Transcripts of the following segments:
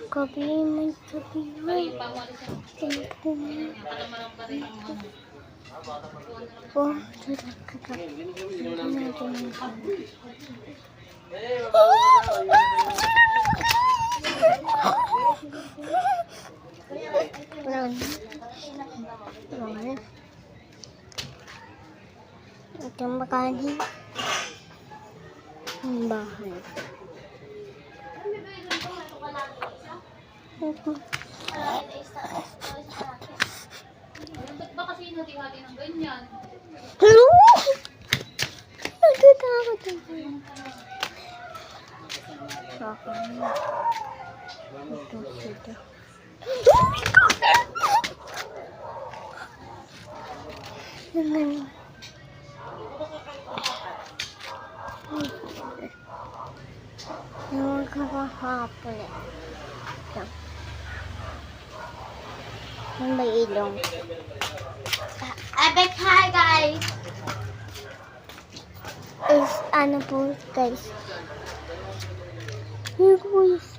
Gabi may gabi may. Oh, ito makanin ang bahay. Ba't ba kasi hinati-hati ng ganyan? Hello? Nagtatakot ako. Ito sila. Yung kakahapon eh. Yung may ilong. Epic hi guys! Is ano po guys? Yung guys.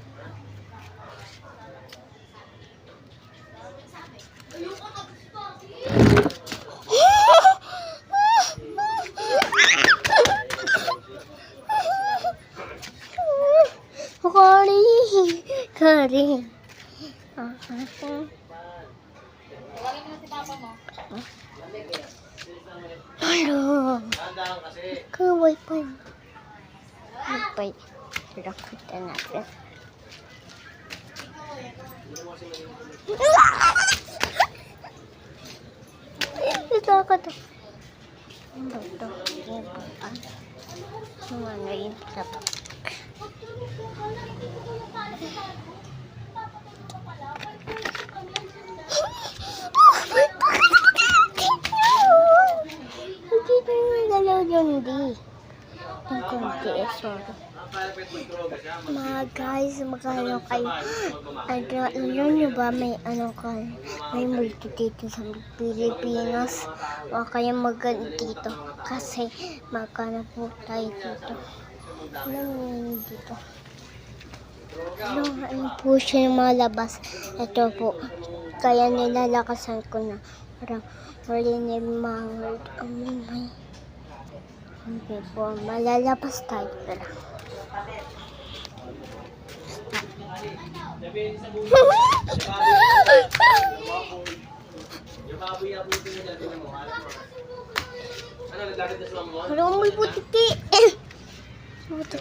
Kari. Tawagin mo na si papa mo. Hello. Kaway pa. Nagpay. Rakutan natin. Ito ako to. Ano ito? Ano yung tapak? Hindi na galaw yun, di. Yung konti, sorry. Mga guys, magkano kayo? Alam nyo ba may ano kayo? May multi dito sa Pilipinas. O kaya magano dito. Kasi magkano po tayo dito. Alam nyo yun dito. Ano po siya yung mga labas. Ito po. Kaya nilalakasan ko na. Parang marinig mga word. Hindi po. Malalabas tayo. Pero. Ano may puti. Puti.